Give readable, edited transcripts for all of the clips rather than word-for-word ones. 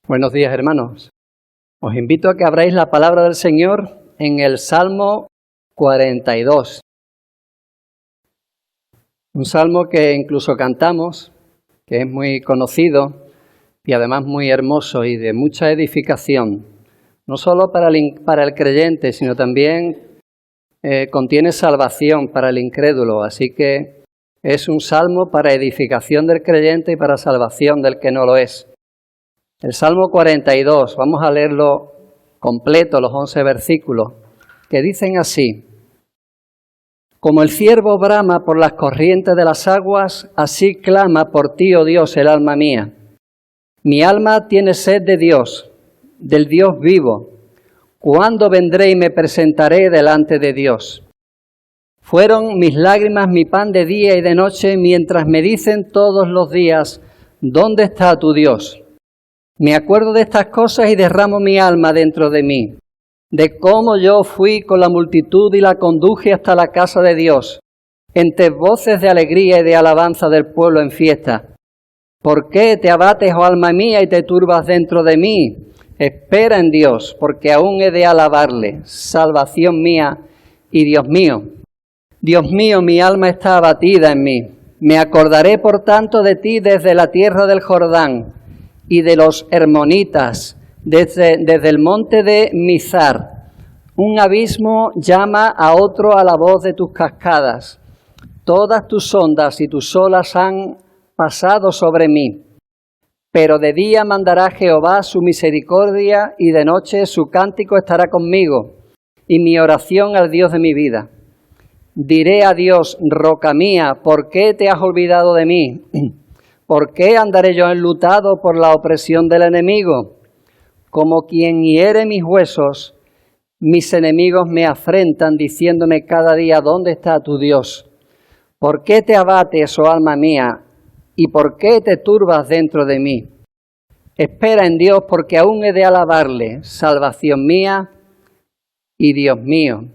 Buenos días, hermanos. Os invito a que abráis la palabra del Señor en el Salmo 42. Un salmo que incluso cantamos, que es muy conocido y además muy hermoso y de mucha edificación, no solo para el creyente, sino también contiene salvación para el incrédulo. Así que es un salmo para edificación del creyente y para salvación del que no lo es. El Salmo 42, vamos a leerlo completo, los 11 versículos, que dicen así: Como el ciervo brama por las corrientes de las aguas, así clama por ti, oh Dios, el alma mía. Mi alma tiene sed de Dios, del Dios vivo. ¿Cuándo vendré y me presentaré delante de Dios? Fueron mis lágrimas mi pan de día y de noche, mientras me dicen todos los días: ¿dónde está tu Dios? Me acuerdo de estas cosas y derramo mi alma dentro de mí, de cómo yo fui con la multitud y la conduje hasta la casa de Dios, entre voces de alegría y de alabanza del pueblo en fiesta. ¿Por qué te abates, oh alma mía, y te turbas dentro de mí? Espera en Dios, porque aún he de alabarle, salvación mía y Dios mío. Dios mío, mi alma está abatida en mí. Me acordaré, por tanto, de ti desde la tierra del Jordán y de los hermonitas, desde el monte de Mizar. Un abismo llama a otro a la voz de tus cascadas. Todas tus ondas y tus olas han pasado sobre mí. Pero de día mandará Jehová su misericordia y de noche su cántico estará conmigo y mi oración al Dios de mi vida. Diré a Dios, roca mía, ¿por qué te has olvidado de mí? ¿Por qué andaré yo enlutado por la opresión del enemigo? Como quien hiere mis huesos, mis enemigos me afrentan, diciéndome cada día: ¿dónde está tu Dios? ¿Por qué te abates, oh alma mía? ¿Y por qué te turbas dentro de mí? Espera en Dios, porque aún he de alabarle, salvación mía y Dios mío.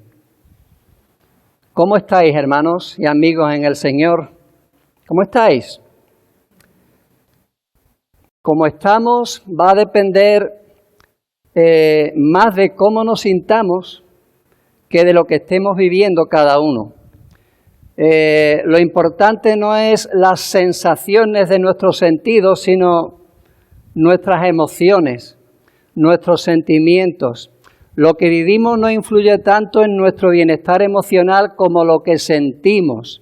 ¿Cómo estáis, hermanos y amigos en el Señor? ¿Cómo estáis? Como estamos va a depender más de cómo nos sintamos que de lo que estemos viviendo cada uno. Lo importante no es las sensaciones de nuestros sentidos, sino nuestras emociones, nuestros sentimientos. Lo que vivimos no influye tanto en nuestro bienestar emocional como lo que sentimos.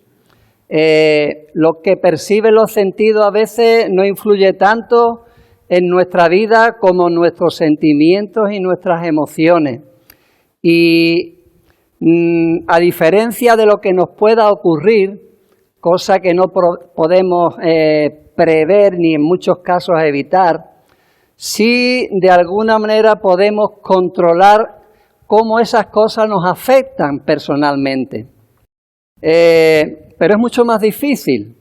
Lo que perciben los sentidos a veces no influye tanto en nuestra vida como nuestros sentimientos y nuestras emociones. Y a diferencia de lo que nos pueda ocurrir, cosa que no podemos prever ni en muchos casos evitar, sí de alguna manera podemos controlar cómo esas cosas nos afectan personalmente. Pero es mucho más difícil.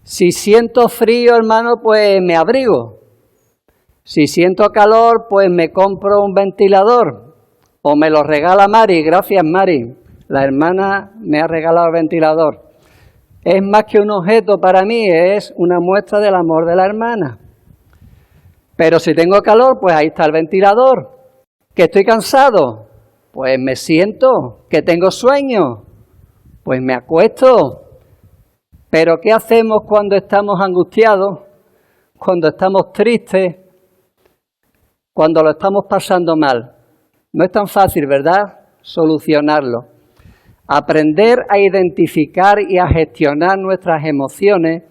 Si siento frío, hermano, pues me abrigo. Si siento calor, pues me compro un ventilador. O me lo regala Mari. Gracias, Mari. La hermana me ha regalado el ventilador. Es más que un objeto para mí, es una muestra del amor de la hermana. Pero si tengo calor, pues ahí está el ventilador. ¿Que estoy cansado? Pues me siento. ¿Que tengo sueño? Pues me acuesto. Pero ¿qué hacemos cuando estamos angustiados? Cuando estamos tristes, cuando lo estamos pasando mal. No es tan fácil, ¿verdad?, solucionarlo. Aprender a identificar y a gestionar nuestras emociones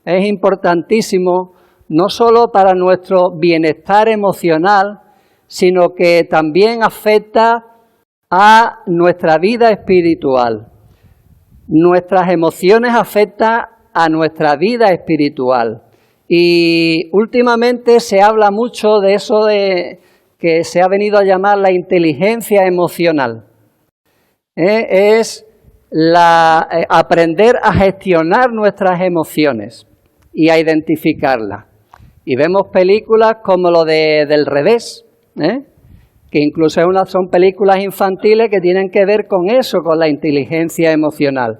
es importantísimo, no solo para nuestro bienestar emocional, sino que también afecta a nuestra vida espiritual. Nuestras emociones afectan a nuestra vida espiritual. Y últimamente se habla mucho de eso de que se ha venido a llamar la inteligencia emocional. Es aprender a gestionar nuestras emociones y a identificarlas. Y vemos películas como lo del revés, que incluso son películas infantiles que tienen que ver con eso, con la inteligencia emocional.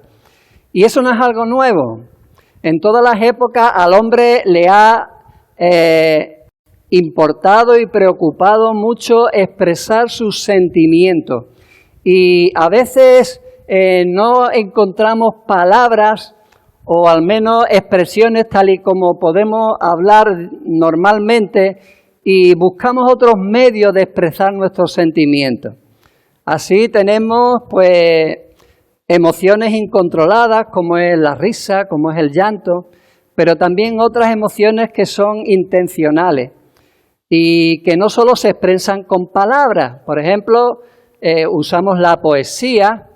Y eso no es algo nuevo. En todas las épocas al hombre le ha importado y preocupado mucho expresar sus sentimientos. Y a veces no encontramos palabras o al menos expresiones tal y como podemos hablar normalmente y buscamos otros medios de expresar nuestros sentimientos. Así tenemos pues emociones incontroladas como es la risa, como es el llanto, pero también otras emociones que son intencionales y que no solo se expresan con palabras. Por ejemplo, usamos la poesía,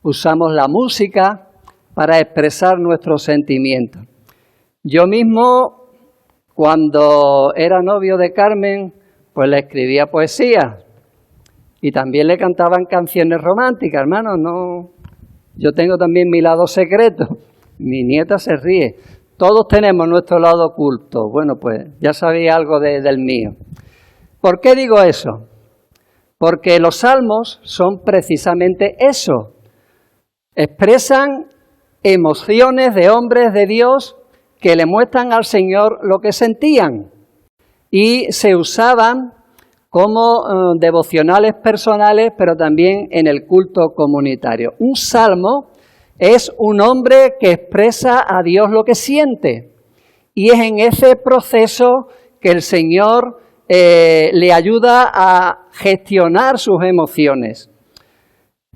usamos la música para expresar nuestros sentimientos. Yo mismo, cuando era novio de Carmen, pues le escribía poesía y también le cantaban canciones románticas, hermano. No, yo tengo también mi lado secreto. Mi nieta se ríe. Todos tenemos nuestro lado oculto. Bueno, pues ya sabía algo del mío. ¿Por qué digo eso? Porque los salmos son precisamente eso. Expresan emociones de hombres de Dios que le muestran al Señor lo que sentían y se usaban como devocionales personales, pero también en el culto comunitario. Un salmo es un hombre que expresa a Dios lo que siente y es en ese proceso que el Señor le ayuda a gestionar sus emociones.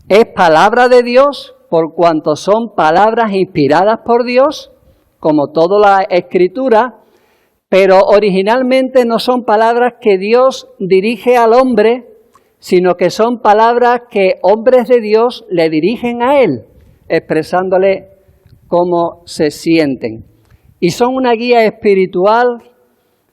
Es palabra de Dios por cuanto son palabras inspiradas por Dios, como toda la Escritura, pero originalmente no son palabras que Dios dirige al hombre, sino que son palabras que hombres de Dios le dirigen a él, expresándole cómo se sienten. Y son una guía espiritual,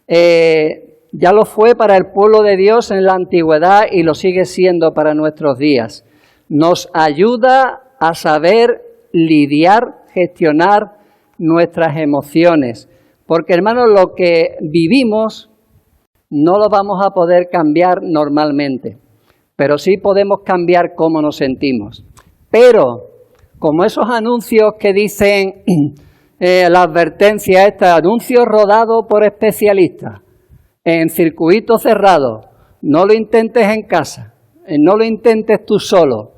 ya lo fue para el pueblo de Dios en la antigüedad y lo sigue siendo para nuestros días. Nos ayuda a saber lidiar, gestionar nuestras emociones. Porque, hermanos, lo que vivimos no lo vamos a poder cambiar normalmente, pero sí podemos cambiar cómo nos sentimos. Pero, como esos anuncios que dicen, la advertencia esta, anuncios rodados por especialistas, en circuito cerrado, no lo intentes en casa, no lo intentes tú solo.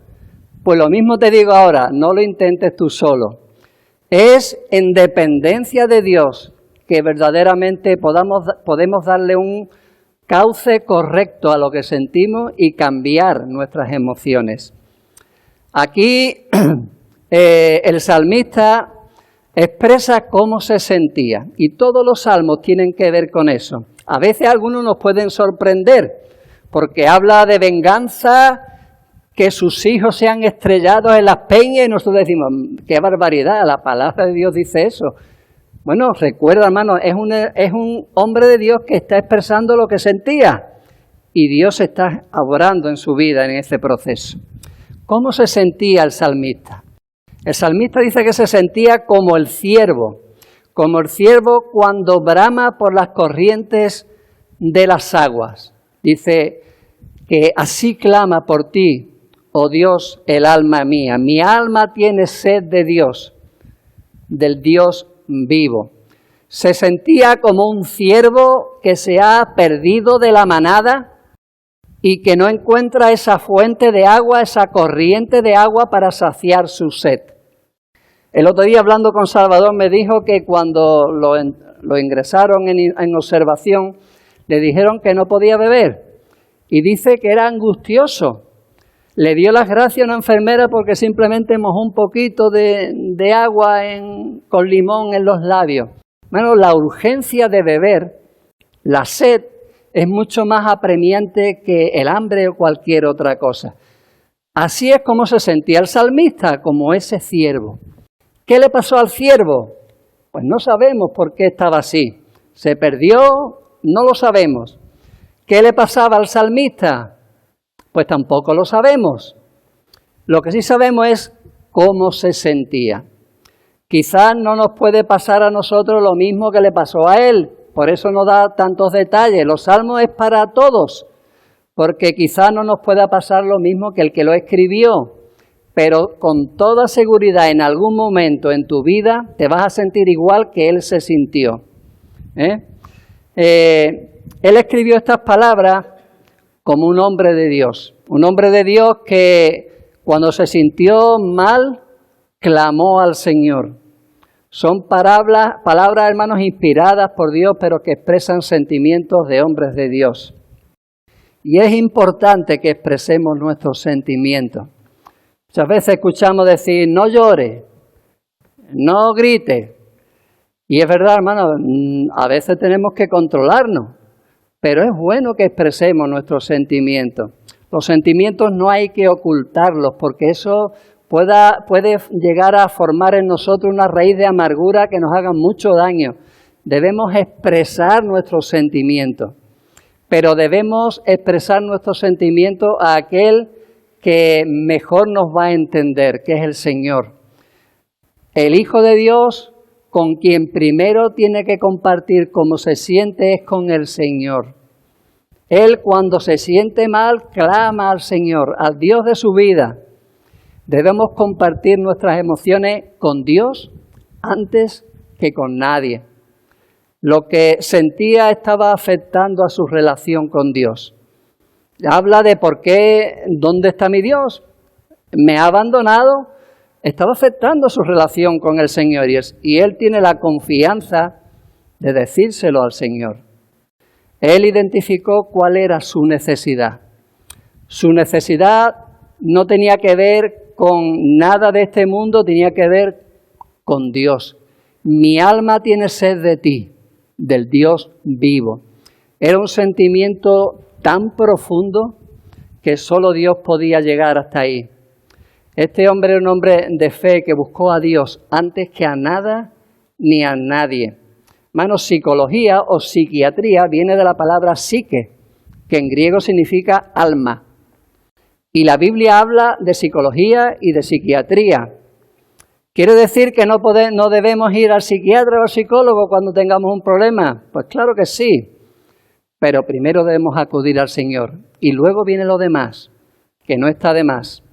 Pues lo mismo te digo ahora, no lo intentes tú solo. Es en dependencia de Dios que verdaderamente podemos darle un cauce correcto a lo que sentimos y cambiar nuestras emociones. Aquí el salmista expresa cómo se sentía y todos los salmos tienen que ver con eso. A veces algunos nos pueden sorprender porque habla de venganza, que sus hijos sean estrellados en las peñas y nosotros decimos, qué barbaridad, la palabra de Dios dice eso. Bueno, recuerda, hermano, es un hombre de Dios que está expresando lo que sentía y Dios está obrando en su vida en ese proceso. ¿Cómo se sentía el salmista? El salmista dice que se sentía como el ciervo cuando brama por las corrientes de las aguas. Dice que así clama por ti, oh Dios, el alma mía. Mi alma tiene sed de Dios, del Dios vivo. Se sentía como un ciervo que se ha perdido de la manada y que no encuentra esa fuente de agua, esa corriente de agua para saciar su sed. El otro día hablando con Salvador me dijo que cuando lo ingresaron en observación, le dijeron que no podía beber y dice que era angustioso. Le dio las gracias a una enfermera porque simplemente mojó un poquito de agua con limón en los labios. Bueno, la urgencia de beber, la sed, es mucho más apremiante que el hambre o cualquier otra cosa. Así es como se sentía el salmista, como ese ciervo. ¿Qué le pasó al ciervo? Pues no sabemos por qué estaba así. ¿Se perdió? No lo sabemos. ¿Qué le pasaba al salmista? Pues tampoco lo sabemos. Lo que sí sabemos es cómo se sentía. Quizás no nos puede pasar a nosotros lo mismo que le pasó a él, por eso no da tantos detalles. Los salmos es para todos, porque quizás no nos pueda pasar lo mismo que el que lo escribió, pero con toda seguridad en algún momento en tu vida te vas a sentir igual que él se sintió. Él escribió estas palabras como un hombre de Dios. Un hombre de Dios que cuando se sintió mal, clamó al Señor. Son palabras, hermanos, inspiradas por Dios, pero que expresan sentimientos de hombres de Dios. Y es importante que expresemos nuestros sentimientos. Muchas veces escuchamos decir, no llores, no grites. Y es verdad, hermano, a veces tenemos que controlarnos, pero es bueno que expresemos nuestros sentimientos. Los sentimientos no hay que ocultarlos, porque eso puede llegar a formar en nosotros una raíz de amargura que nos haga mucho daño. Debemos expresar nuestros sentimientos, pero debemos expresar nuestros sentimientos a aquel que mejor nos va a entender, que es el Señor. El Hijo de Dios, con quien primero tiene que compartir cómo se siente, es con el Señor. Él, cuando se siente mal, clama al Señor, al Dios de su vida. Debemos compartir nuestras emociones con Dios antes que con nadie. Lo que sentía estaba afectando a su relación con Dios. Habla de por qué, ¿dónde está mi Dios? ¿Me ha abandonado? Estaba afectando su relación con el Señor y él tiene la confianza de decírselo al Señor. Él identificó cuál era su necesidad. Su necesidad no tenía que ver con nada de este mundo, tenía que ver con Dios. Mi alma tiene sed de ti, del Dios vivo. Era un sentimiento tan profundo que solo Dios podía llegar hasta ahí. Este hombre era un hombre de fe que buscó a Dios antes que a nada ni a nadie. Hermanos, psicología o psiquiatría viene de la palabra psique, que en griego significa alma. Y la Biblia habla de psicología y de psiquiatría. ¿Quiere decir que no debemos ir al psiquiatra o al psicólogo cuando tengamos un problema? Pues claro que sí, pero primero debemos acudir al Señor. Y luego viene lo demás, que no está de más,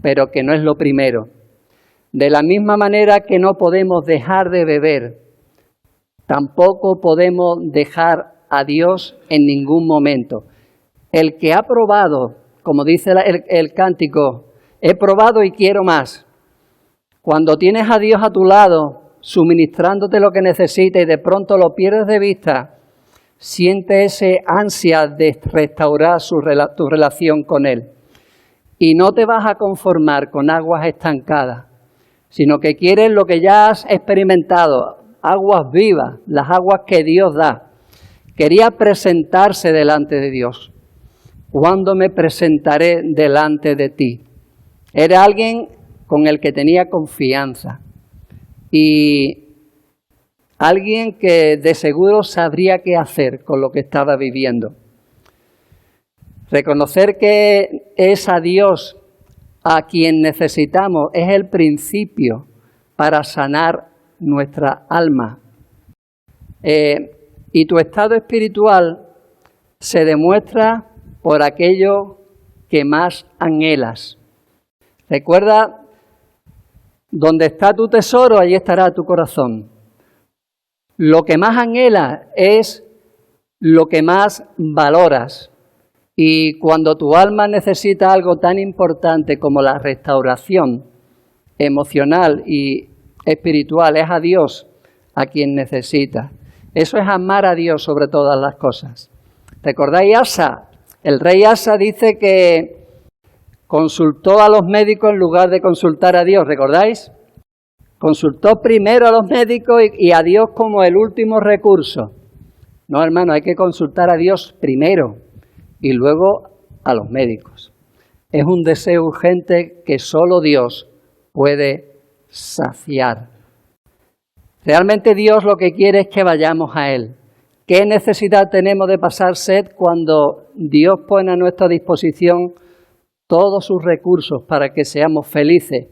pero que no es lo primero. De la misma manera que no podemos dejar de beber, tampoco podemos dejar a Dios en ningún momento. El que ha probado, como dice el cántico, he probado y quiero más. Cuando tienes a Dios a tu lado, suministrándote lo que necesitas y de pronto lo pierdes de vista, siente ese ansia de restaurar tu relación con Él. Y no te vas a conformar con aguas estancadas, sino que quieres lo que ya has experimentado, aguas vivas, las aguas que Dios da. Quería presentarse delante de Dios. ¿Cuándo me presentaré delante de ti? Era alguien con el que tenía confianza y alguien que de seguro sabría qué hacer con lo que estaba viviendo. Reconocer que es a Dios a quien necesitamos es el principio para sanar nuestra alma. Y tu estado espiritual se demuestra por aquello que más anhelas. Recuerda, donde está tu tesoro, allí estará tu corazón. Lo que más anhelas es lo que más valoras. Y cuando tu alma necesita algo tan importante como la restauración emocional y espiritual, es a Dios a quien necesita. Eso es amar a Dios sobre todas las cosas. ¿Recordáis Asa? El rey Asa dice que consultó a los médicos en lugar de consultar a Dios, ¿recordáis? Consultó primero a los médicos y a Dios como el último recurso. No, hermano, hay que consultar a Dios primero y luego a los médicos. Es un deseo urgente que solo Dios puede saciar. Realmente Dios lo que quiere es que vayamos a Él. ¿Qué necesidad tenemos de pasar sed cuando Dios pone a nuestra disposición todos sus recursos para que seamos felices?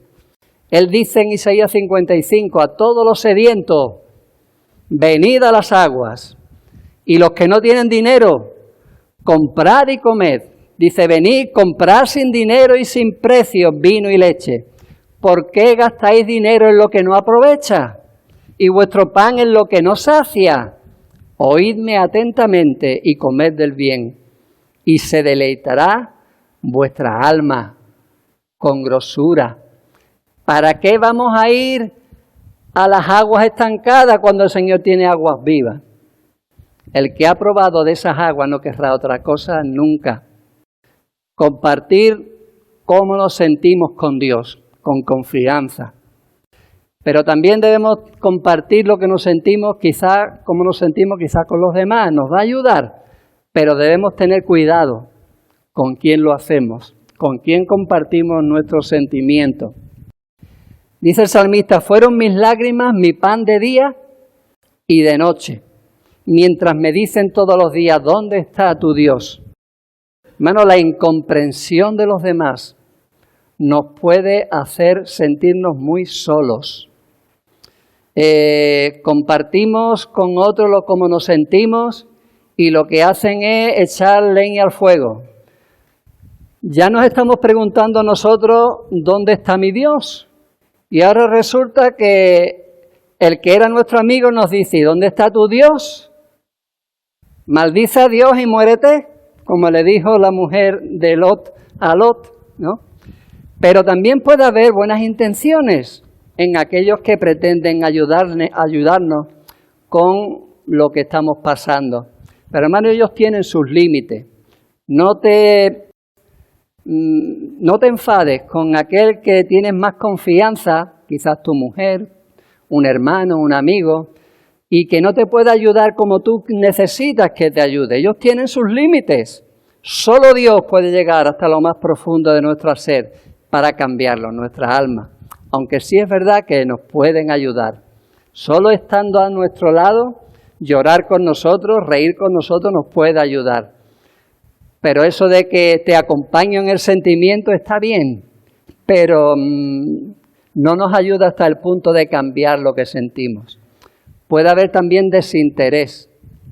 Él dice en Isaías 55, a todos los sedientos, venid a las aguas, y los que no tienen dinero, comprad y comed. Dice, venid, comprad sin dinero y sin precio vino y leche. ¿Por qué gastáis dinero en lo que no aprovecha? Y vuestro pan en lo que no sacia. Oídme atentamente y comed del bien, y se deleitará vuestra alma con grosura. ¿Para qué vamos a ir a las aguas estancadas cuando el Señor tiene aguas vivas? El que ha probado de esas aguas no querrá otra cosa nunca. Compartir cómo nos sentimos con Dios, con confianza. Pero también debemos compartir lo que nos sentimos, cómo nos sentimos quizás con los demás. Nos va a ayudar, pero debemos tener cuidado con quién lo hacemos, con quién compartimos nuestros sentimientos. Dice el salmista, fueron mis lágrimas mi pan de día y de noche, mientras me dicen todos los días, ¿dónde está tu Dios? Hermano, la incomprensión de los demás nos puede hacer sentirnos muy solos. Compartimos con otros cómo nos sentimos y lo que hacen es echar leña al fuego. Ya nos estamos preguntando nosotros, ¿dónde está mi Dios? Y ahora resulta que el que era nuestro amigo nos dice, ¿dónde está tu Dios? Maldice a Dios y muérete, como le dijo la mujer de Lot a Lot, ¿no? Pero también puede haber buenas intenciones en aquellos que pretenden ayudarnos con lo que estamos pasando. Pero hermano, ellos tienen sus límites. No te enfades con aquel que tienes más confianza, quizás tu mujer, un hermano, un amigo, y que no te puede ayudar como tú necesitas que te ayude. Ellos tienen sus límites. Solo Dios puede llegar hasta lo más profundo de nuestro ser para cambiarlo, nuestras almas. Aunque sí es verdad que nos pueden ayudar. Solo estando a nuestro lado, llorar con nosotros, reír con nosotros nos puede ayudar. Pero eso de que te acompaño en el sentimiento está bien, pero no nos ayuda hasta el punto de cambiar lo que sentimos. Puede haber también desinterés.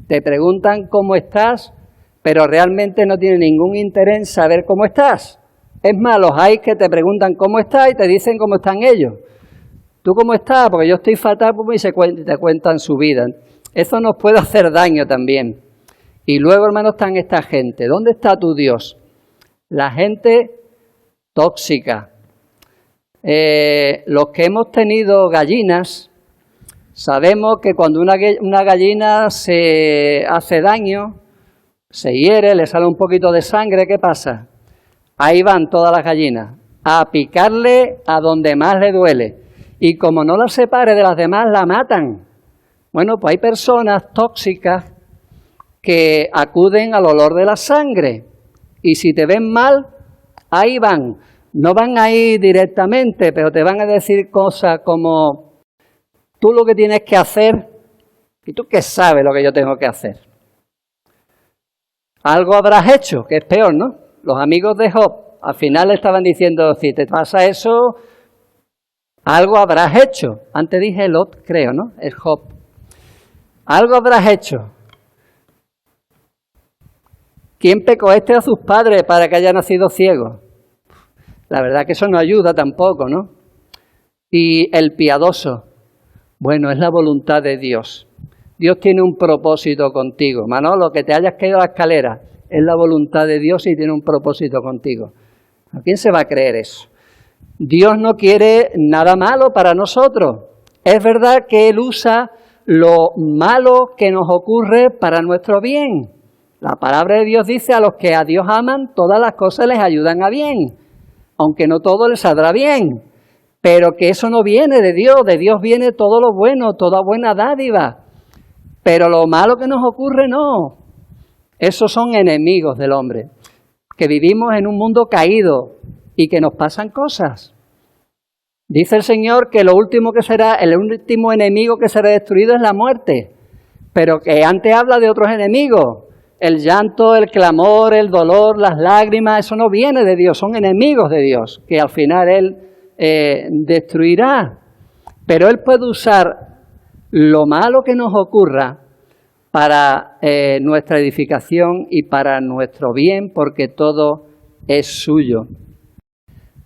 Te preguntan cómo estás, pero realmente no tienen ningún interés en saber cómo estás. Es más, los hay que te preguntan cómo estás y te dicen cómo están ellos. ¿Tú cómo estás? Porque yo estoy fatal, pues, y te cuentan su vida. Eso nos puede hacer daño también. Y luego, hermanos, están esta gente. ¿Dónde está tu Dios? La gente tóxica. Los que hemos tenido gallinas, sabemos que cuando una gallina se hace daño, se hiere, le sale un poquito de sangre, ¿qué pasa? Ahí van todas las gallinas, a picarle a donde más le duele. Y como no la separe de las demás, la matan. Bueno, pues hay personas tóxicas que acuden al olor de la sangre. Y si te ven mal, ahí van. No van ahí directamente, pero te van a decir cosas como, tú lo que tienes que hacer, y tú qué sabes lo que yo tengo que hacer. Algo habrás hecho, que es peor, ¿no? Los amigos de Job al final le estaban diciendo, si te pasa eso, algo habrás hecho. Antes dije Lot, creo, ¿no? Es Job. Algo habrás hecho. ¿Quién pecó a sus padres para que haya nacido ciego? La verdad que eso no ayuda tampoco, ¿no? Y el piadoso, bueno, es la voluntad de Dios. Dios tiene un propósito contigo. Manolo, que te hayas caído a la escalera, es la voluntad de Dios y tiene un propósito contigo. ¿A quién se va a creer eso? Dios no quiere nada malo para nosotros. Es verdad que Él usa lo malo que nos ocurre para nuestro bien. La palabra de Dios dice, a los que a Dios aman, todas las cosas les ayudan a bien, aunque no todo les saldrá bien. Pero que eso no viene de Dios viene todo lo bueno, toda buena dádiva. Pero lo malo que nos ocurre no. Esos son enemigos del hombre, que vivimos en un mundo caído y que nos pasan cosas. Dice el Señor que el último enemigo que será destruido es la muerte, pero que antes habla de otros enemigos. El llanto, el clamor, el dolor, las lágrimas, eso no viene de Dios, son enemigos de Dios, que al final Él destruirá. Pero Él puede usar lo malo que nos ocurra para nuestra edificación y para nuestro bien, porque todo es suyo.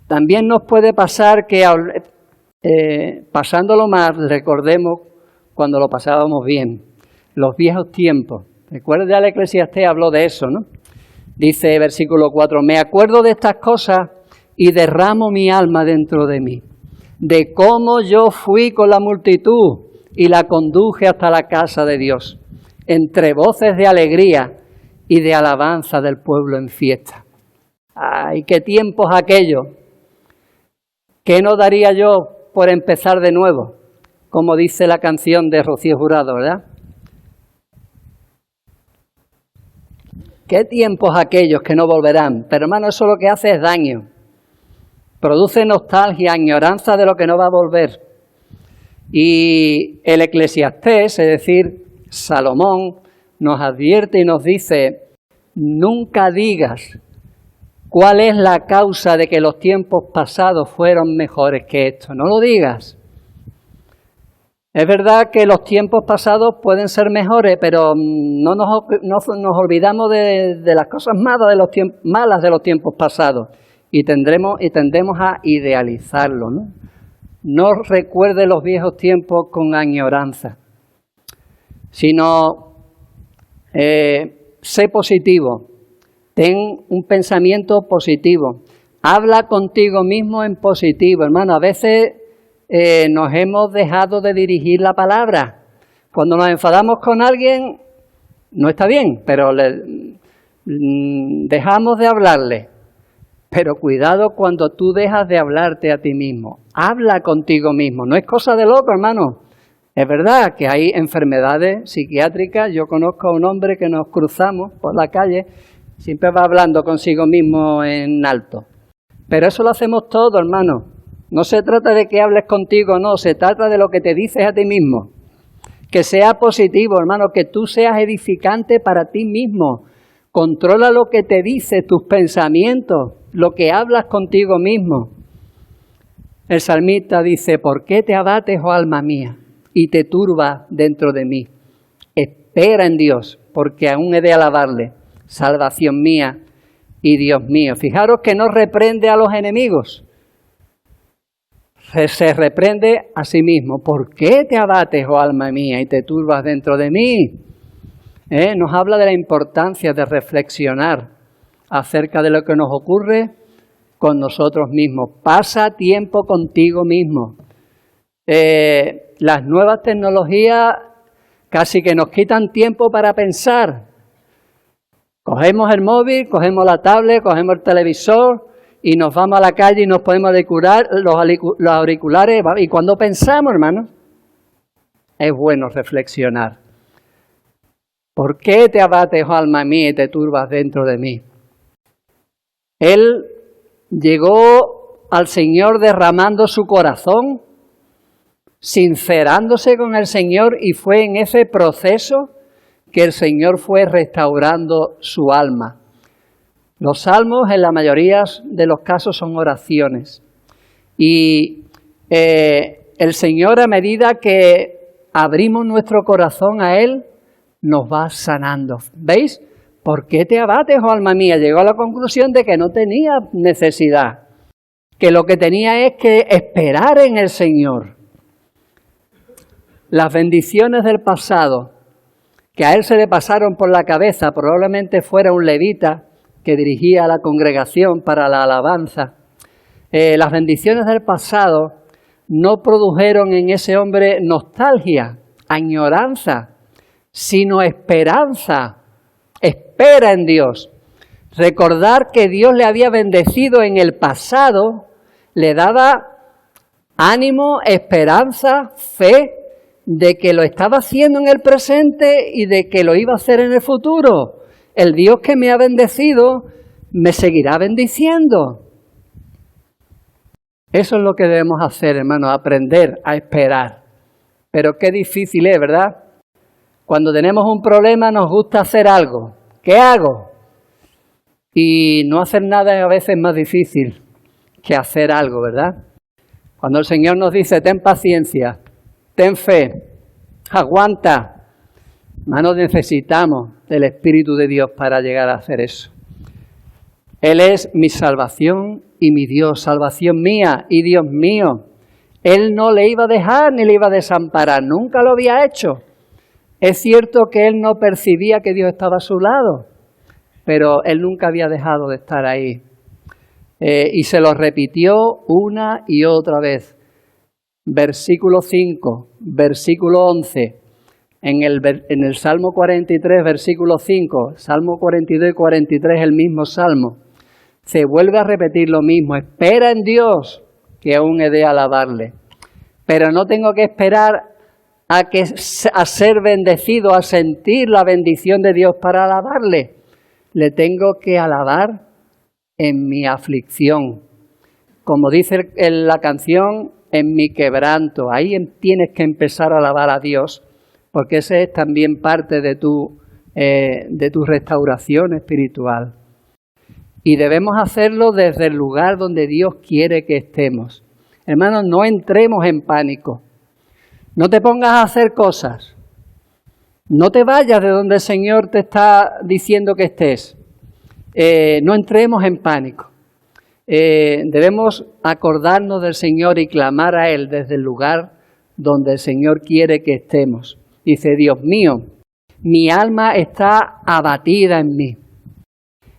También nos puede pasar que pasándolo mal, recordemos cuando lo pasábamos bien. los viejos tiempos. Recuerda, el Eclesiastés habló de eso, ¿no? Dice versículo 4, me acuerdo de estas cosas y derramo mi alma dentro de mí, de cómo yo fui con la multitud y la conduje hasta la casa de Dios, entre voces de alegría y de alabanza del pueblo en fiesta. ¡Ay, qué tiempos aquellos! ¿Qué no daría yo por empezar de nuevo? Como dice la canción de Rocío Jurado, ¿verdad? ¿Qué tiempos aquellos que no volverán? Pero hermano, eso lo que hace es daño. Produce nostalgia, añoranza de lo que no va a volver. Y el Eclesiastés, es decir, Salomón, nos advierte y nos dice, nunca digas cuál es la causa de que los tiempos pasados fueron mejores que esto. No lo digas. Es verdad que los tiempos pasados pueden ser mejores, pero no nos olvidamos de las cosas malas de los tiempos pasados y tendemos a idealizarlo, ¿no? No recuerde los viejos tiempos con añoranza, sino sé positivo, ten un pensamiento positivo, habla contigo mismo en positivo, hermano. A veces nos hemos dejado de dirigir la palabra. Cuando nos enfadamos con alguien, no está bien, pero dejamos de hablarle. Pero cuidado cuando tú dejas de hablarte a ti mismo. Habla contigo mismo. No es cosa de loco, hermano. Es verdad que hay enfermedades psiquiátricas. Yo conozco a un hombre que nos cruzamos por la calle, siempre va hablando consigo mismo en alto. Pero eso lo hacemos todos, hermano. No se trata de que hables contigo, no, se trata de lo que te dices a ti mismo. Que sea positivo, hermano, que tú seas edificante para ti mismo. Controla lo que te dices, tus pensamientos, lo que hablas contigo mismo. El salmista dice, ¿por qué te abates, oh alma mía, y te turbas dentro de mí? Espera en Dios, porque aún he de alabarle, salvación mía y Dios mío. Fijaros que no reprende a los enemigos. Se reprende a sí mismo. ¿Por qué te abates, oh alma mía, y te turbas dentro de mí? Nos habla de la importancia de reflexionar acerca de lo que nos ocurre con nosotros mismos. Pasa tiempo contigo mismo. Las nuevas tecnologías casi que nos quitan tiempo para pensar. Cogemos el móvil, cogemos la tablet, cogemos el televisor y nos vamos a la calle y nos podemos auricular los auriculares. Y cuando pensamos, hermanos, es bueno reflexionar. ¿Por qué te abates, oh alma mía, y te turbas dentro de mí? Él llegó al Señor derramando su corazón, sincerándose con el Señor, y fue en ese proceso que el Señor fue restaurando su alma. Los salmos en la mayoría de los casos son oraciones. Y el Señor, a medida que abrimos nuestro corazón a Él, nos va sanando. ¿Veis? ¿Por qué te abates, oh alma mía? Llegó a la conclusión de que no tenía necesidad, que lo que tenía es que esperar en el Señor. Las bendiciones del pasado, que a él se le pasaron por la cabeza, probablemente fuera un levita que dirigía a la congregación para la alabanza. Las bendiciones del pasado no produjeron en ese hombre nostalgia, añoranza, sino esperanza. Espera en Dios. Recordar que Dios le había bendecido en el pasado le daba ánimo, esperanza, fe de que lo estaba haciendo en el presente y de que lo iba a hacer en el futuro. El Dios que me ha bendecido me seguirá bendiciendo. Eso es lo que debemos hacer, hermanos, aprender a esperar. Pero qué difícil es, ¿verdad? Cuando tenemos un problema nos gusta hacer algo. ¿Qué hago? Y no hacer nada es a veces más difícil que hacer algo, ¿verdad? Cuando el Señor nos dice, ten paciencia, ten fe, aguanta. Hermanos, necesitamos del Espíritu de Dios para llegar a hacer eso. Él es mi salvación y mi Dios, salvación mía y Dios mío. Él no le iba a dejar ni le iba a desamparar, nunca lo había hecho. Es cierto que él no percibía que Dios estaba a su lado, pero él nunca había dejado de estar ahí. Y se lo repitió una y otra vez. Versículo 5, versículo 11, en el Salmo 43, versículo 5, Salmo 42 y 43, el mismo Salmo. Se vuelve a repetir lo mismo. Espera en Dios, que aún he de alabarle. Pero no tengo que esperar a ser bendecido, a sentir la bendición de Dios para alabarle. Le tengo que alabar en mi aflicción. Como dice en la canción, en mi quebranto. Ahí tienes que empezar a alabar a Dios, porque ese es también parte de tu restauración espiritual. Y debemos hacerlo desde el lugar donde Dios quiere que estemos. Hermanos, no entremos en pánico. No te pongas a hacer cosas. No te vayas de donde el Señor te está diciendo que estés. No entremos en pánico. Debemos acordarnos del Señor y clamar a Él desde el lugar donde el Señor quiere que estemos. Dice, Dios mío, mi alma está abatida en mí.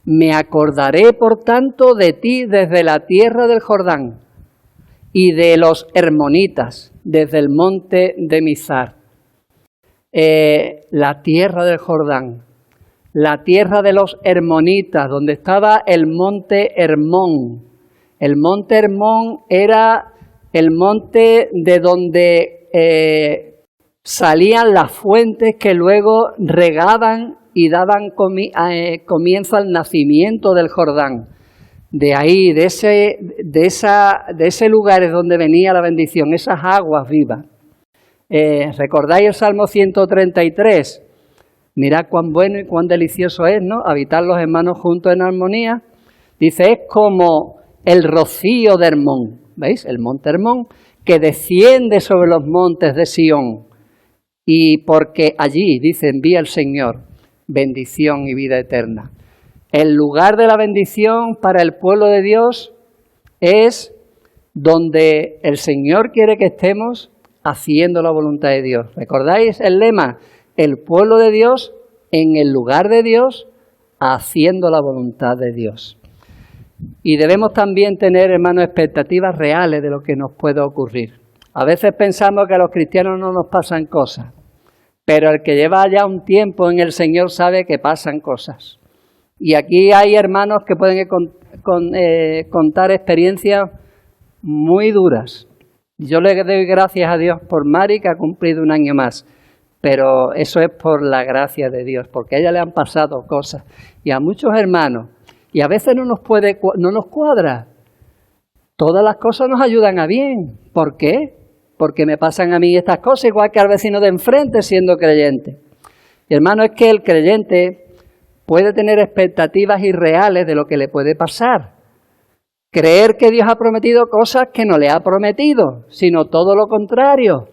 Me acordaré, por tanto, de ti desde la tierra del Jordán y de los hermonitas, desde el monte de Mizar. La tierra del Jordán, la tierra de los hermonitas, donde estaba el monte Hermón. El monte Hermón era el monte de donde salían las fuentes que luego regaban y daban comienzo al nacimiento del Jordán. De ahí, de ese lugar es donde venía la bendición, esas aguas vivas. ¿Recordáis el Salmo 133? Mirad cuán bueno y cuán delicioso es, ¿no? Habitar los hermanos juntos en armonía. Dice, es como el rocío de Hermón, ¿veis? El monte Hermón, que desciende sobre los montes de Sión. Y porque allí, dice, envía el Señor bendición y vida eterna. El lugar de la bendición para el pueblo de Dios es donde el Señor quiere que estemos haciendo la voluntad de Dios. ¿Recordáis el lema? El pueblo de Dios en el lugar de Dios, haciendo la voluntad de Dios. Y debemos también tener, hermanos, expectativas reales de lo que nos puede ocurrir. A veces pensamos que a los cristianos no nos pasan cosas, pero el que lleva ya un tiempo en el Señor sabe que pasan cosas. Y aquí hay hermanos que pueden contar experiencias muy duras. Yo le doy gracias a Dios por Mari, que ha cumplido un año más, pero eso es por la gracia de Dios, porque a ella le han pasado cosas. Y a muchos hermanos, y a veces no nos cuadra. Todas las cosas nos ayudan a bien. ¿Por qué? Porque me pasan a mí estas cosas, igual que al vecino de enfrente siendo creyente. Y hermano, es que el creyente puede tener expectativas irreales de lo que le puede pasar. Creer que Dios ha prometido cosas que no le ha prometido, sino todo lo contrario.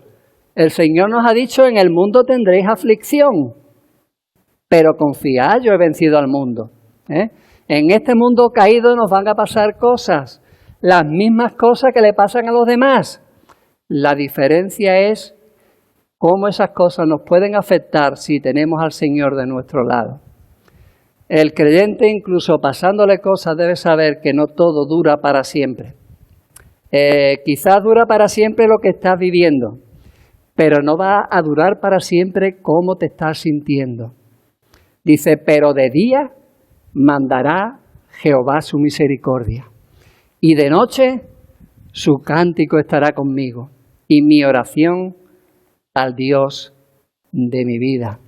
El Señor nos ha dicho, en el mundo tendréis aflicción, pero confiad, yo he vencido al mundo. En este mundo caído nos van a pasar cosas, las mismas cosas que le pasan a los demás. La diferencia es cómo esas cosas nos pueden afectar si tenemos al Señor de nuestro lado. El creyente, incluso pasándole cosas, debe saber que no todo dura para siempre. Quizás dura para siempre lo que estás viviendo, pero no va a durar para siempre cómo te estás sintiendo. Dice, pero de día mandará Jehová su misericordia, y de noche su cántico estará conmigo, y mi oración al Dios de mi vida.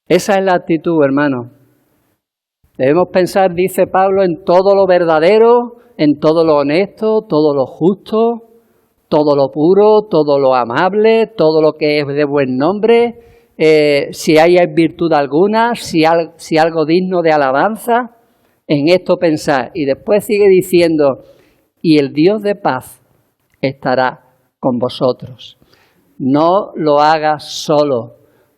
Esa es la actitud, hermano. Debemos pensar, dice Pablo, en todo lo verdadero, en todo lo honesto, todo lo justo, todo lo puro, todo lo amable, todo lo que es de buen nombre, si hay virtud alguna, si algo digno de alabanza, en esto pensar. Y después sigue diciendo, y el Dios de paz estará con vosotros. No lo hagas solo,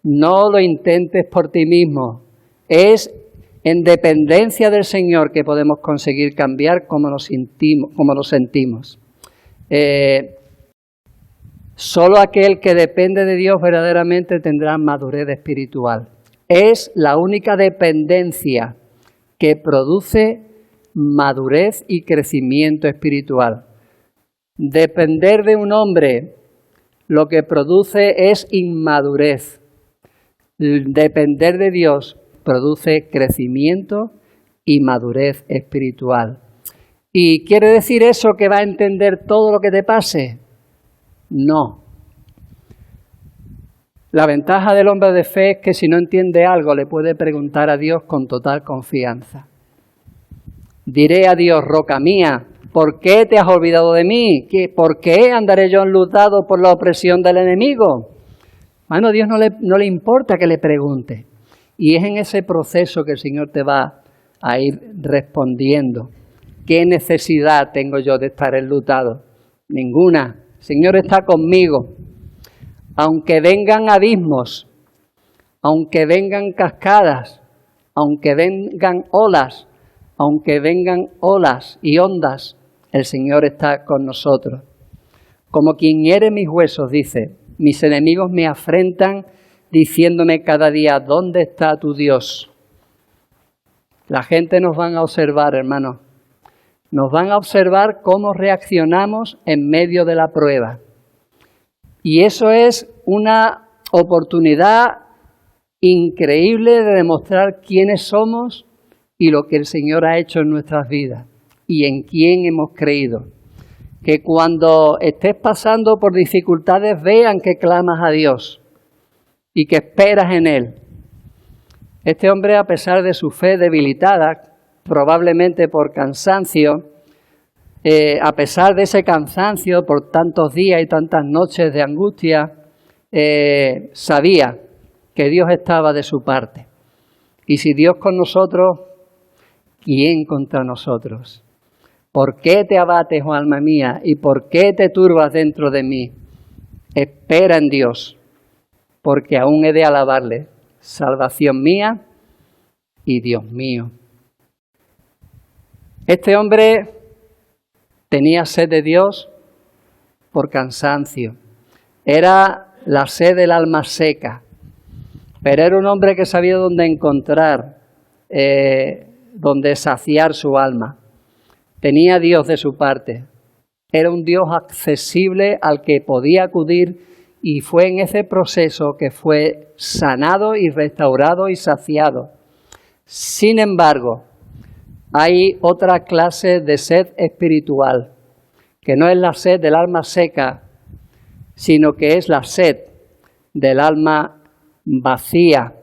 no lo intentes por ti mismo. Es en dependencia del Señor que podemos conseguir cambiar como nos sentimos. Solo aquel que depende de Dios verdaderamente tendrá madurez espiritual. Es la única dependencia que produce madurez y crecimiento espiritual. Depender de un hombre lo que produce es inmadurez. Depender de Dios produce crecimiento y madurez espiritual. ¿Y quiere decir eso que va a entender todo lo que te pase? No. La ventaja del hombre de fe es que si no entiende algo le puede preguntar a Dios con total confianza. Diré a Dios, roca mía, ¿por qué te has olvidado de mí? ¿Por qué andaré yo enlutado por la opresión del enemigo? Bueno, a Dios no le importa que le pregunte. Y es en ese proceso que el Señor te va a ir respondiendo. ¿Qué necesidad tengo yo de estar enlutado? Ninguna. El Señor está conmigo. Aunque vengan abismos, aunque vengan cascadas, aunque vengan olas y ondas, el Señor está con nosotros. Como quien hiere mis huesos, dice, mis enemigos me afrentan diciéndome cada día, ¿dónde está tu Dios? La gente nos van a observar, hermanos. Nos van a observar cómo reaccionamos en medio de la prueba. Y eso es una oportunidad increíble de demostrar quiénes somos y lo que el Señor ha hecho en nuestras vidas y en quién hemos creído. Que cuando estés pasando por dificultades vean que clamas a Dios y que esperas en Él. Este hombre, a pesar de su fe debilitada, probablemente por cansancio, a pesar de ese cansancio por tantos días y tantas noches de angustia, sabía que Dios estaba de su parte. Y si Dios con nosotros, ¿quién contra nosotros? ¿Por qué te abates, oh alma mía? ¿Y por qué te turbas dentro de mí? Espera en Dios, porque aún he de alabarle, salvación mía y Dios mío. Este hombre tenía sed de Dios por cansancio. Era la sed del alma seca. Pero era un hombre que sabía dónde encontrar, dónde saciar su alma. Tenía a Dios de su parte. Era un Dios accesible al que podía acudir y fue en ese proceso que fue sanado y restaurado y saciado. Sin embargo, hay otra clase de sed espiritual, que no es la sed del alma seca, sino que es la sed del alma vacía,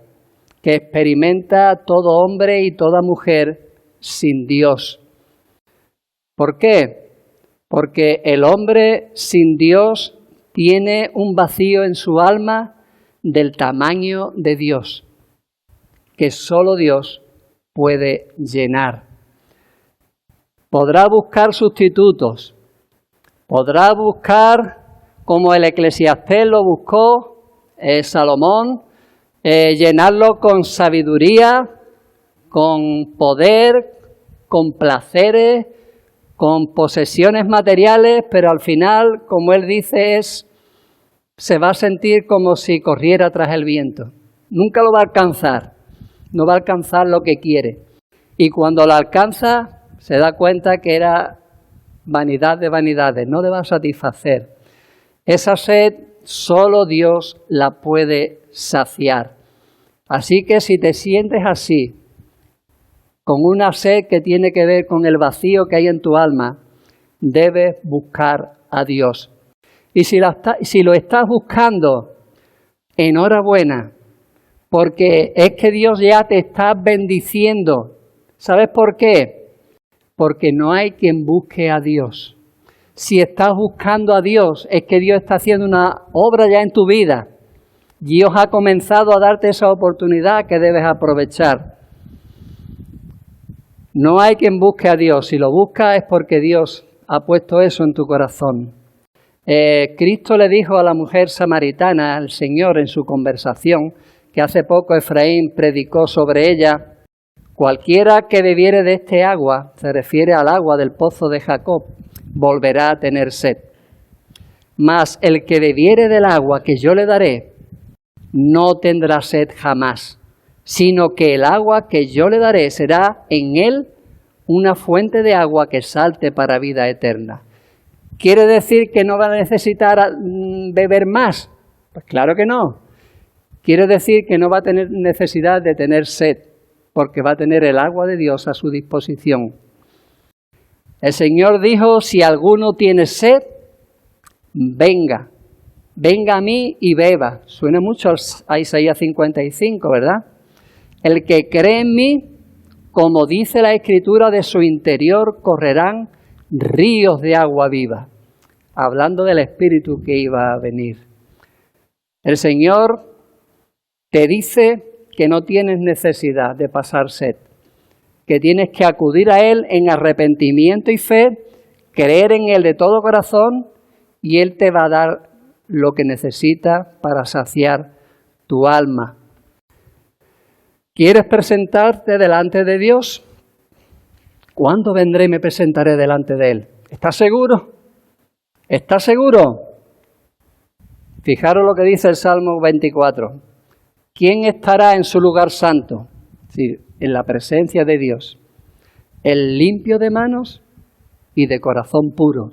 que experimenta todo hombre y toda mujer sin Dios. ¿Por qué? Porque el hombre sin Dios tiene un vacío en su alma del tamaño de Dios, que solo Dios puede llenar. Podrá buscar sustitutos, podrá buscar, como el Eclesiastés lo buscó, Salomón, llenarlo con sabiduría, con poder, con placeres, con posesiones materiales, pero al final, como él dice, se va a sentir como si corriera tras el viento. Nunca lo va a alcanzar, no va a alcanzar lo que quiere. Y cuando lo alcanza, se da cuenta que era vanidad de vanidades, no le va a satisfacer. Esa sed solo Dios la puede saciar. Así que si te sientes así, con una sed que tiene que ver con el vacío que hay en tu alma, debes buscar a Dios. Y si lo estás buscando, enhorabuena, porque es que Dios ya te está bendiciendo. ¿Sabes por qué? Porque no hay quien busque a Dios. Si estás buscando a Dios, es que Dios está haciendo una obra ya en tu vida. Dios ha comenzado a darte esa oportunidad que debes aprovechar. No hay quien busque a Dios. Si lo busca es porque Dios ha puesto eso en tu corazón. Cristo le dijo a la mujer samaritana, al Señor, en su conversación, que hace poco Efraín predicó sobre ella, cualquiera que bebiere de este agua, se refiere al agua del pozo de Jacob, volverá a tener sed. Mas el que bebiere del agua que yo le daré, no tendrá sed jamás, sino que el agua que yo le daré será en él una fuente de agua que salte para vida eterna. ¿Quiere decir que no va a necesitar beber más? Pues claro que no. Quiere decir que no va a tener necesidad de tener sed, porque va a tener el agua de Dios a su disposición. El Señor dijo, si alguno tiene sed, venga a mí y beba. Suena mucho a Isaías 55, ¿verdad? El que cree en mí, como dice la Escritura, de su interior correrán ríos de agua viva. Hablando del Espíritu que iba a venir. El Señor te dice que no tienes necesidad de pasar sed, que tienes que acudir a Él en arrepentimiento y fe, creer en Él de todo corazón y Él te va a dar lo que necesitas para saciar tu alma. ¿Quieres presentarte delante de Dios? ¿Cuándo vendré y me presentaré delante de Él? ¿Estás seguro? ¿Estás seguro? Fijaros lo que dice el Salmo 24. ¿Quién estará en su lugar santo? Es decir, en la presencia de Dios. El limpio de manos y de corazón puro.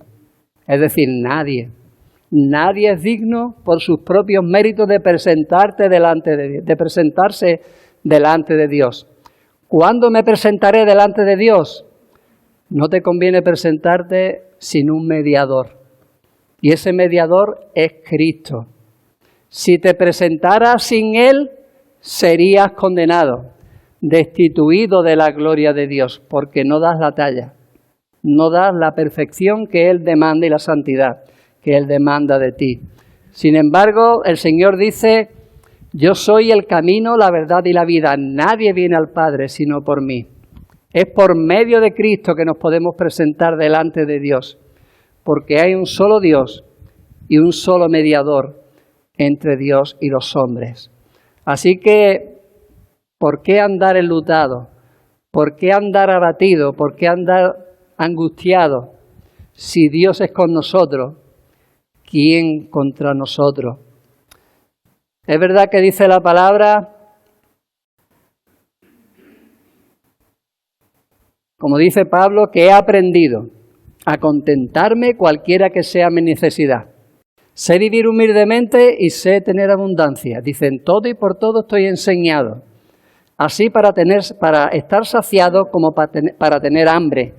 Es decir, nadie. Nadie es digno por sus propios méritos de presentarse delante de Dios. ¿Cuándo me presentaré delante de Dios? No te conviene presentarte sin un mediador. Y ese mediador es Cristo. Si te presentaras sin Él, serías condenado, destituido de la gloria de Dios, porque no das la talla, no das la perfección que Él demanda y la santidad que Él demanda de ti. Sin embargo, el Señor dice, yo soy el camino, la verdad y la vida. Nadie viene al Padre sino por mí. Es por medio de Cristo que nos podemos presentar delante de Dios, porque hay un solo Dios y un solo mediador entre Dios y los hombres. Así que, ¿por qué andar enlutado? ¿Por qué andar abatido? ¿Por qué andar angustiado? Si Dios es con nosotros, ¿quién contra nosotros? Es verdad que dice la palabra, como dice Pablo, que he aprendido a contentarme cualquiera que sea mi necesidad. Sé vivir humildemente y sé tener abundancia. Dice, en todo y por todo estoy enseñado. Así para estar saciado como para tener hambre.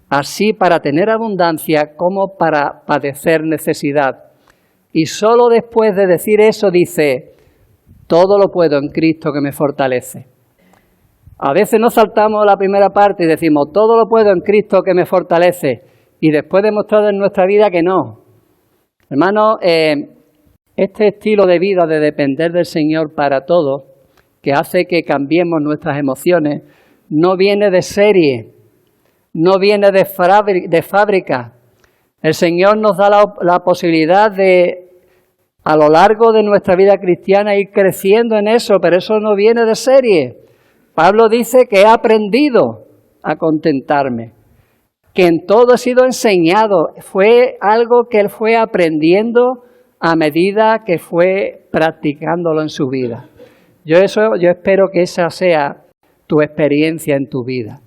Así para tener abundancia como para padecer necesidad. Y solo después de decir eso dice, todo lo puedo en Cristo que me fortalece. A veces nos saltamos la primera parte y decimos, todo lo puedo en Cristo que me fortalece. Y después demostrado en nuestra vida que no. Hermano, este estilo de vida de depender del Señor para todo, que hace que cambiemos nuestras emociones, no viene de serie, no viene de fábrica. El Señor nos da la posibilidad de, a lo largo de nuestra vida cristiana, ir creciendo en eso, pero eso no viene de serie. Pablo dice que he aprendido a contentarme, que en todo he sido enseñado. Fue algo que él fue aprendiendo a medida que fue practicándolo en su vida. Yo espero que esa sea tu experiencia en tu vida.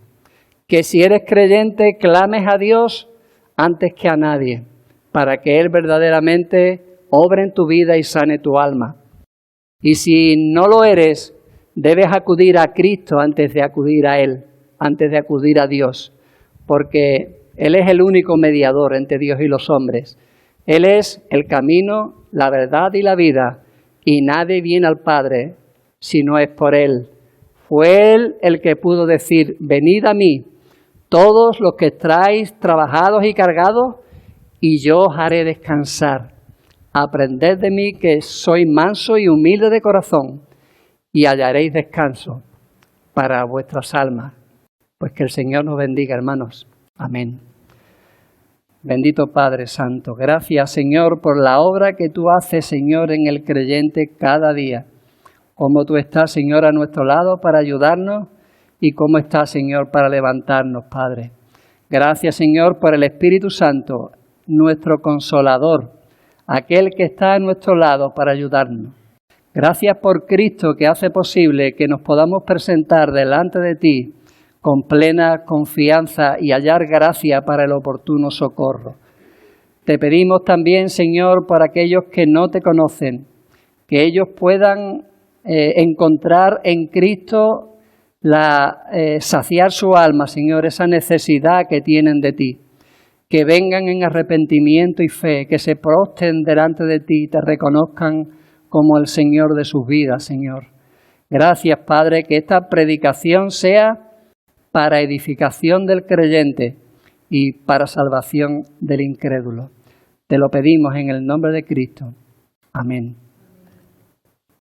Que si eres creyente, clames a Dios antes que a nadie, para que Él verdaderamente obre en tu vida y sane tu alma. Y si no lo eres, debes acudir a Cristo antes de acudir a Él, antes de acudir a Dios, porque Él es el único mediador entre Dios y los hombres. Él es el camino, la verdad y la vida, y nadie viene al Padre si no es por Él. Fue Él el que pudo decir, venid a mí, todos los que estáis trabajados y cargados, y yo os haré descansar. Aprended de mí que soy manso y humilde de corazón, y hallaréis descanso para vuestras almas. Pues que el Señor nos bendiga, hermanos. Amén. Bendito Padre Santo, gracias, Señor, por la obra que tú haces, Señor, en el creyente cada día. Cómo tú estás, Señor, a nuestro lado para ayudarnos y cómo estás, Señor, para levantarnos, Padre. Gracias, Señor, por el Espíritu Santo, nuestro Consolador, aquel que está a nuestro lado para ayudarnos. Gracias por Cristo que hace posible que nos podamos presentar delante de ti con plena confianza y hallar gracia para el oportuno socorro. Te pedimos también, Señor, por aquellos que no te conocen, que ellos puedan encontrar en Cristo saciar su alma, Señor, esa necesidad que tienen de ti. Que vengan en arrepentimiento y fe, que se prostren delante de ti y te reconozcan como el Señor de sus vidas, Señor. Gracias, Padre, que esta predicación sea para edificación del creyente y para salvación del incrédulo. Te lo pedimos en el nombre de Cristo. Amén.